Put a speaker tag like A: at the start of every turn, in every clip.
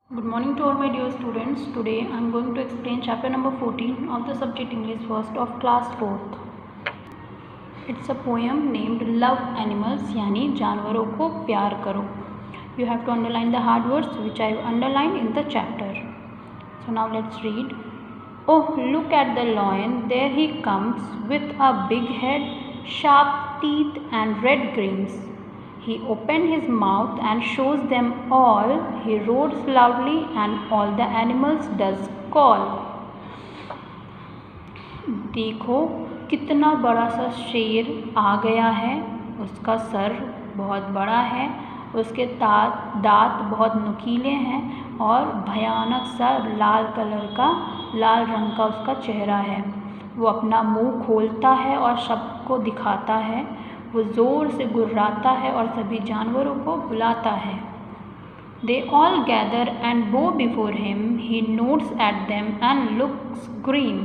A: Good morning to all my dear students. Today I am going to explain chapter number 14 of the subject English first of class 4th. It's a poem named Love Animals यानी जानवरों को प्यार करो. You have to underline the hard words which I have underlined in the chapter. So now let's read. Oh, look at the lion, there he comes with a big head, sharp teeth and red grills. He opened his mouth and shows them all. He roars loudly and all the animals does call. देखो कितना बड़ा सा शेर आ गया है. उसका sir बहुत बड़ा है, उसके दांत बहुत नुकीले हैं और भयानक सा लाल रंग का उसका चेहरा है. वो अपना मुंह खोलता है और सबको दिखाता है. वो ज़ोर से गुर्राता है और सभी जानवरों को बुलाता है. They all gather and bow before him. He nods at them and looks grim.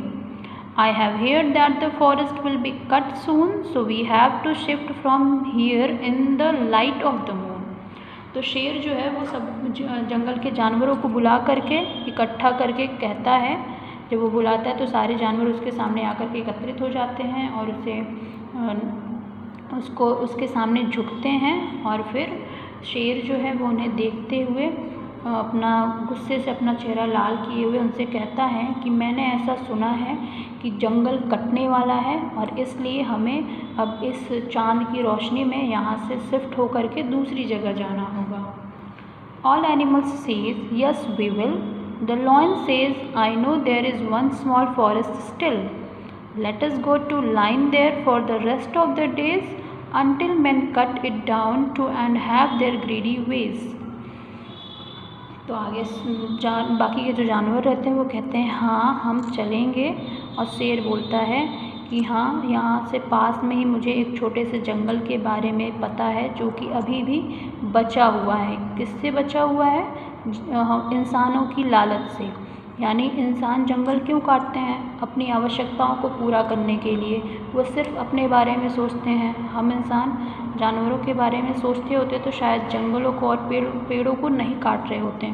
A: I have heard that the forest will be cut soon, so we have to shift from here in the light of the moon. तो शेर जो है वो सब जंगल के जानवरों को बुला करके इकट्ठा करके कहता है. जब वो बुलाता है तो सारे जानवर उसके सामने आकर के एकत्रित हो जाते हैं और उसके सामने झुकते हैं और फिर शेर जो है वो उन्हें देखते हुए अपना गुस्से से अपना चेहरा लाल किए हुए उनसे कहता है कि मैंने ऐसा सुना है कि जंगल कटने वाला है और इसलिए हमें अब इस चाँद की रोशनी में यहाँ से शिफ्ट होकर के दूसरी जगह जाना होगा. All animals says yes we will. The lion says I know there is one small forest still. Let us go to line there for the rest of the days until men cut it down to and have their greedy ways. तो आगे बाकी के जो जानवर रहते हैं वो कहते हैं हाँ हम चलेंगे. और शेर बोलता है कि हाँ यहाँ से पास में ही मुझे एक छोटे से जंगल के बारे में पता है जो कि अभी भी बचा हुआ है. किससे बचा हुआ है? इंसानों की लालच से. यानी इंसान जंगल क्यों काटते हैं? अपनी आवश्यकताओं को पूरा करने के लिए. वो सिर्फ अपने बारे में सोचते हैं. हम इंसान जानवरों के बारे में सोचते होते तो शायद जंगलों को और पेड़ों को नहीं काट रहे होते.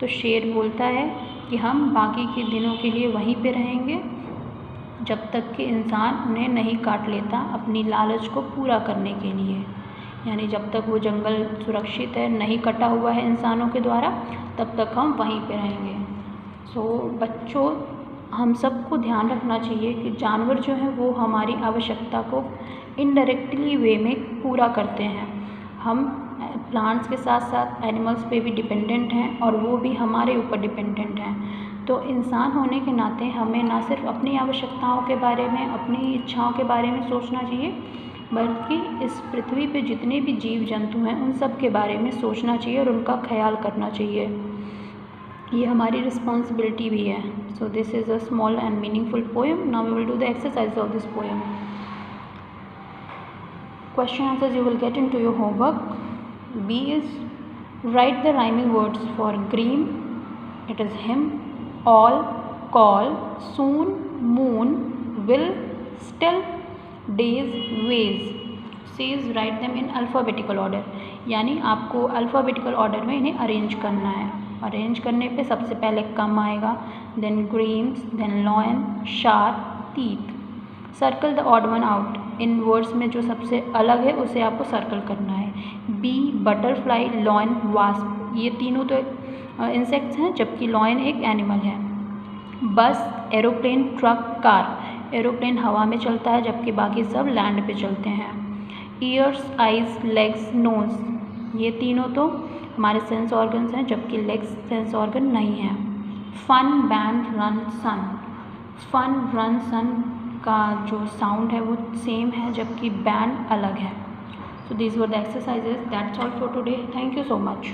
A: तो शेर बोलता है कि हम बाकी के दिनों के लिए वहीं पे रहेंगे जब तक कि इंसान उन्हें नहीं काट लेता अपनी लालच को पूरा करने के लिए. यानी जब तक वो जंगल सुरक्षित है, नहीं कटा हुआ है इंसानों के द्वारा, तब तक हम वहीं पे रहेंगे. सो बच्चों, हम सबको ध्यान रखना चाहिए कि जानवर जो हैं वो हमारी आवश्यकता को इनडायरेक्टली वे में पूरा करते हैं. हम प्लांट्स के साथ साथ एनिमल्स पे भी डिपेंडेंट हैं और वो भी हमारे ऊपर डिपेंडेंट हैं. तो इंसान होने के नाते हमें ना सिर्फ अपनी आवश्यकताओं के बारे में, अपनी इच्छाओं के बारे में सोचना चाहिए, बल्कि इस पृथ्वी पे जितने भी जीव जंतु हैं उन सब के बारे में सोचना चाहिए और उनका ख्याल करना चाहिए. ये हमारी रिस्पॉन्सिबिलिटी भी है. So this is a small and meaningful poem. Now we will do the exercise of this poem. Question answers you will get into your homework. B is write the rhyming words for green. It is him, all, call, soon, moon, will, still, days, ways. Says write them in alphabetical order. यानी आपको alphabetical order में इन्हें arrange करना है. Arrange करने पे सबसे पहले कम आएगा, then grims, then lion, sharp, teeth. Circle the odd one out. In words में जो सबसे अलग है उसे आपको सर्कल करना है. B butterfly, lion, wasp. ये तीनों तो इंसेक्ट्स हैं जबकि लॉयन एक एनिमल है. बस, एरोप्लेन, ट्रक, कार. एरोप्लेन हवा में चलता है जबकि बाकी सब लैंड पे चलते हैं. Ears, eyes, legs, nose. ये तीनों तो हमारे सेंस ऑर्गन्स हैं जबकि लेग्स सेंस ऑर्गन नहीं है. फन, बैंड, रन, सन. फन, रन, सन का जो साउंड है वो सेम है जबकि बैंड अलग है. So these were the exercises. That's all for today. Thank you so much.